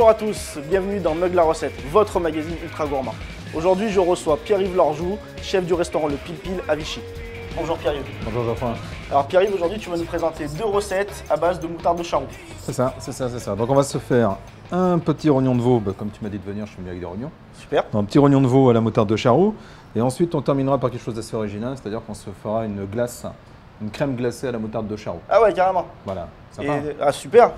Bonjour à tous, bienvenue dans Mug la Recette, votre magazine ultra gourmand. Aujourd'hui, je reçois Pierre-Yves Lorjou, chef du restaurant Le Pile Pile à Vichy. Bonjour Pierre-Yves. Bonjour Geoffroy. Alors Pierre-Yves, aujourd'hui, tu vas nous présenter deux recettes à base de moutarde de charroux. C'est ça. Donc on va se faire un petit rognon de veau, comme tu m'as dit de venir, je suis venu avec des rognons. Super. Un petit rognon de veau à la moutarde de charroux. Et ensuite, on terminera par quelque chose d'assez original, c'est-à-dire qu'on se fera une glace, une crème glacée à la moutarde de charroux. Ah ouais, carrément. Voilà, sympa. Ah super.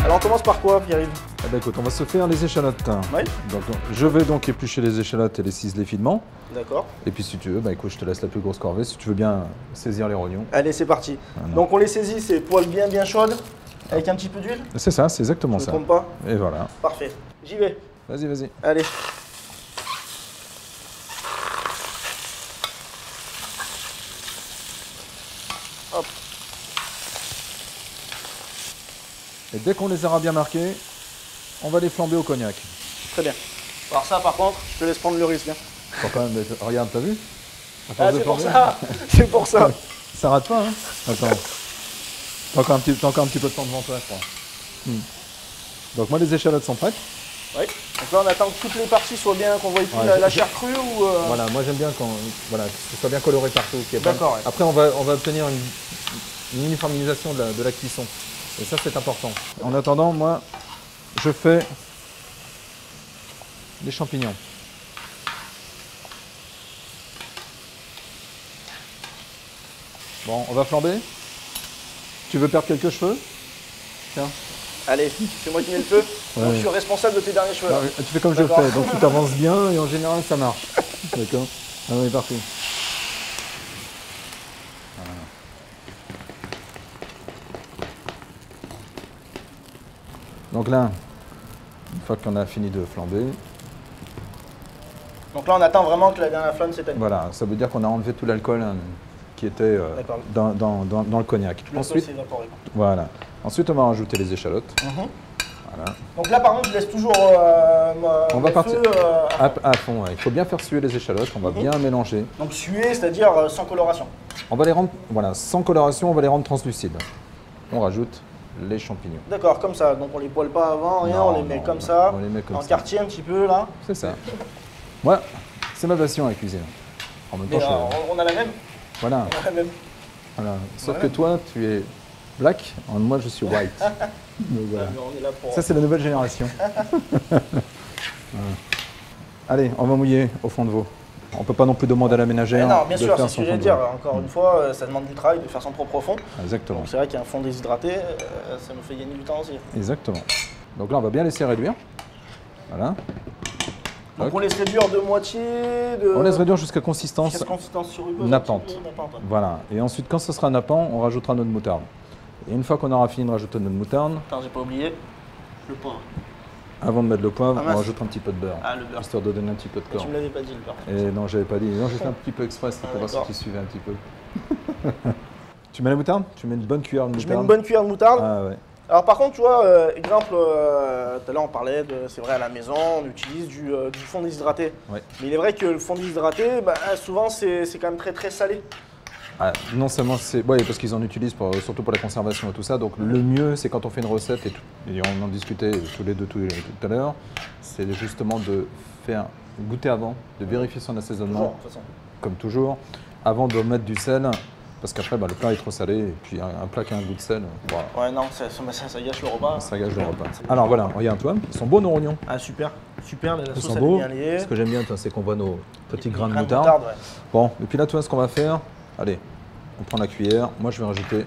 Alors on commence par quoi, Pierre-Yves? Eh ben, écoute, on va se faire les échalotes. Oui. Donc, je vais donc éplucher les échalotes et les ciseler finement. D'accord. Et puis si tu veux, bah, écoute, je te laisse la plus grosse corvée si tu veux bien saisir les rognons. Allez, c'est parti. Voilà. Donc on les saisit, c'est poêle bien chaude, avec un petit peu d'huile. C'est ça, c'est exactement Je ça. ne trompe pas. Et voilà. Parfait. J'y vais. Vas-y. Allez. Hop. Et dès qu'on les aura bien marqués, on va les flamber au cognac. Très bien. Alors ça, par contre, je te laisse prendre le risque. Hein. Pourquoi? Mais regarde, t'as vu? Ah, c'est pour ça. C'est pour ça. Ça rate pas, hein? Attends. T'as encore un petit peu de temps devant toi, je crois. Donc moi, les échalotes sont prêtes. Oui. Donc là, on attend que toutes les parties soient bien, qu'on voit plus Ouais, la chair crue ou... Voilà, moi j'aime bien quand voilà, que ce soit bien coloré partout. D'accord, ouais. Après, on va obtenir une uniformisation de la cuisson. Et ça, c'est important. En attendant, moi, je fais les champignons. Bon, on va flamber. Tu veux perdre quelques cheveux? Tiens. Allez, c'est moi qui mets le feu. Ouais. Donc je suis responsable de tes derniers cheveux. Bah, tu fais comme je fais, donc tu t'avances bien et en général ça marche. D'accord? Ah oui, parfait. Voilà. Donc là, une fois qu'on a fini de flamber, Donc là, on attend vraiment que la dernière flamme s'éteigne. voilà, ça veut dire qu'on a enlevé tout l'alcool qui était dans le cognac. Ensuite, s'est évaporé. Voilà. Ensuite, on va rajouter les échalotes. Voilà. Donc là, par contre, je laisse toujours On va mes partir feux, à fond. Ouais. Il faut bien faire suer les échalotes, on va bien mélanger. Donc suer, c'est-à-dire sans coloration. On va les rendre, voilà, sans coloration, on va les rendre translucides. On rajoute les champignons. D'accord, comme ça. Donc on les poêle pas avant, rien, Non, on les met non, comme ça. on les met comme en ça. quartier un petit peu là. C'est ça. Moi, c'est ma passion à la cuisine. En même temps, Mais on a la même. voilà. On a la même. Voilà. Sauf Ouais. que toi, tu es black, moi je suis white. Donc, voilà. On est là pour... Ça, c'est la nouvelle génération. Voilà. Allez, on va mouiller au fond de veau. On peut pas non plus demander à la ménagère. non, bien de sûr, faire c'est ce son que je fond viens de de veau. dire. Encore une fois, ça demande du travail de faire son propre fond. Exactement. Donc c'est vrai qu'un fond déshydraté, ça me fait gagner du temps aussi. Exactement. Donc là, on va bien laisser réduire. Voilà. Donc on laisse réduire de moitié, de... On laisse réduire jusqu'à consistance consistance surupeuse, nappante. un petit peu nappante, ouais. Voilà. Et ensuite, quand ce sera nappant, on rajoutera notre moutarde. Et une fois qu'on aura fini de rajouter notre moutarde, Attends, j'ai pas oublié le poivre. avant de mettre le poivre, Ah, on mince. rajoute un petit peu de beurre. Ah, le beurre. Histoire de donner un petit peu de Tu corps. me l'avais pas dit le beurre. Et non, j'avais pas dit. Non, j'ai fait un petit peu express Ah, pour voir si d'accord. tu suivais un petit peu. Tu mets la moutarde? Tu mets une bonne cuillère de moutarde? Je mets une bonne cuillère de moutarde. Ah ouais. Alors par contre, tu vois, exemple, tout à l'heure on parlait de, c'est vrai, à la maison, on utilise du fond déshydraté. Ouais. Mais il est vrai que le fond déshydraté, bah, souvent c'est quand même très salé. Ah, non seulement c'est... Oui, parce qu'ils en utilisent surtout pour la conservation et tout ça. Donc le mieux, c'est quand on fait une recette, et on en discutait tous les deux tout à l'heure, c'est justement de faire goûter avant, de vérifier son assaisonnement, Toujours, de toute façon. comme toujours, avant de mettre du sel, parce qu'après, le plat est trop salé, et puis un plat qui a un goût de sel, voilà, Ouais, non, ça gâche le repas. ça gâche le repas. Alors voilà, regarde-toi, ils sont beaux nos oignons. Ah super, super, la Ils sauce sont elle est beaux. bien liée. Ce que j'aime bien, toi, c'est qu'on voit nos petits grains de Grains moutarde. ouais. Bon, et puis là, toi, ce qu'on va faire, allez, on prend la cuillère. Moi, je vais rajouter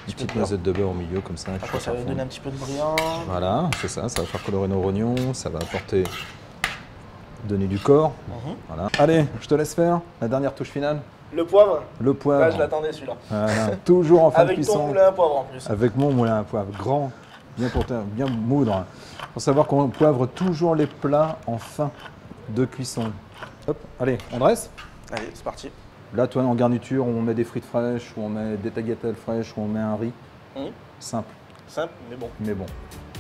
une petite noisette de beurre au milieu, comme ça. Après ça va donner un petit peu de brillant. Voilà, c'est ça, ça va faire colorer nos rognons, ça va apporter, donner du corps. Voilà. Allez, je te laisse faire la dernière touche finale, Le poivre, le poivre. là je l'attendais celui-là. Voilà, toujours en fin de Avec ton cuisson. moulin à poivre en plus. Avec mon moulin à poivre, grand, bien moudre. Il faut savoir qu'on poivre toujours les plats en fin de cuisson. Hop, allez, on dresse. Allez, c'est parti. Là, toi, en garniture, on met des frites fraîches, ou on met des tagliatelles fraîches, ou on met un riz. Simple, Simple, mais bon, mais bon.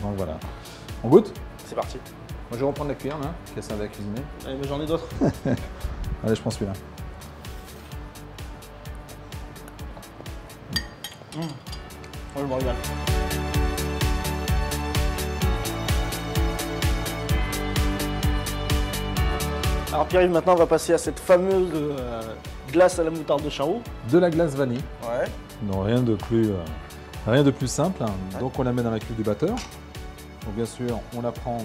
Donc voilà. On goûte? c'est parti. Moi, je vais reprendre la cuillère, là, qui a servi à cuisiner. Allez, mais j'en ai d'autres. Allez, je prends celui-là. Moi, je me régale. Alors Pierre-Yves, maintenant on va passer à cette fameuse glace à la moutarde de Charroux. De la glace vanille. Ouais. Non, rien de plus simple. Ouais. Donc on la met dans la cuve du batteur. Donc bien sûr, on la prend.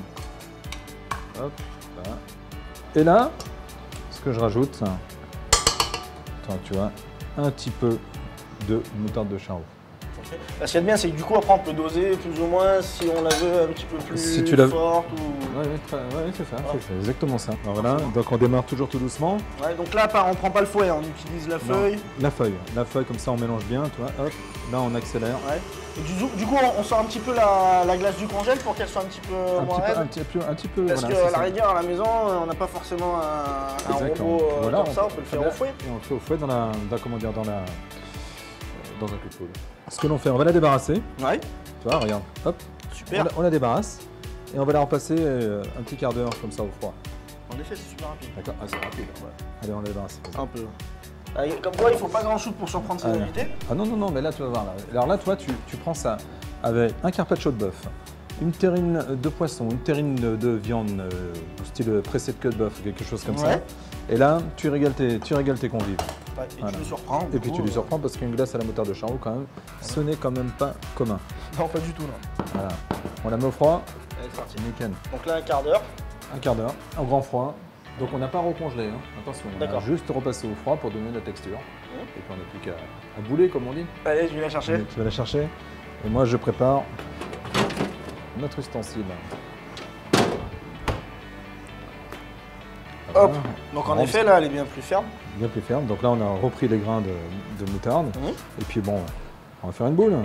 Hop, là. Et là, ce que je rajoute, attends, tu vois, un petit peu de moutarde de Charroux. Okay. Ce qu'il y a de bien, c'est que du coup, après, on peut doser plus ou moins si on la veut un petit peu plus si tu la... forte ou... Ouais, c'est ça, c'est exactement ça. Alors voilà, donc on démarre toujours tout doucement. Ouais, donc là, on prend pas le fouet, on utilise la feuille. Non, la feuille, comme ça on mélange bien, tu vois, hop, là on accélère. Ouais. Et du coup, on sort un petit peu la glace du congèle pour qu'elle soit un petit peu moins raide. Un petit peu, parce voilà, qu'à la rigueur, à la maison, on n'a pas forcément un robot voilà, comme ça, on peut le faire au fouet. Et on le fait au fouet dans un coup de poule. Ce que l'on fait, on va la débarrasser. Ouais. Tu vois, regarde, hop. Super. On la débarrasse et on va la repasser un petit quart d'heure comme ça au froid. En effet, c'est super rapide. D'accord, c'est rapide. Ouais. Allez, on la débarrasse. Un peu. Comme quoi, il ne faut pas grand-chose pour surprendre ses invités. Ah non, mais là, tu vas voir. Là. Alors là, toi, tu prends ça avec un carpaccio de bœuf, une terrine de poisson, une terrine de viande, style pressé de queue de bœuf, quelque chose comme ça. Et là, tu régales tes convives. Ouais, et tu les surprends. Et puis tu les surprends parce qu'une glace à la moutarde de Charroux, quand même, ce n'est quand même pas commun. Non, pas du tout, non. Voilà. On la met au froid. Allez, c'est parti. Nickel. Donc là, un quart d'heure. Un quart d'heure, au grand froid. Donc on n'a pas recongelé, hein. Attention, on a juste repassé au froid pour donner la texture. Et puis on n'a plus qu'à bouler, comme on dit. Allez, je vais la chercher. Tu vas la chercher. Et moi, je prépare notre ustensile. Hop. Donc en effet, là, elle est bien plus ferme. Bien plus ferme. Donc là, on a repris les grains de moutarde. Et puis bon, on va faire une boule.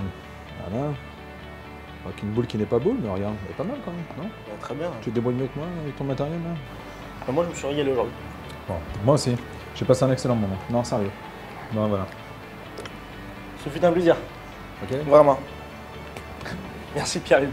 Voilà. Donc une boule qui n'est pas boule, mais regarde, elle est pas mal quand même, non? Très bien. Tu te débrouilles mieux que moi avec ton matériel là? Moi, je me suis régalé aujourd'hui. Bon, moi aussi. J'ai passé un excellent moment. Non, sérieux. Non, voilà. Ce fut un plaisir. Ok. Vraiment. Merci Pierre-Yves.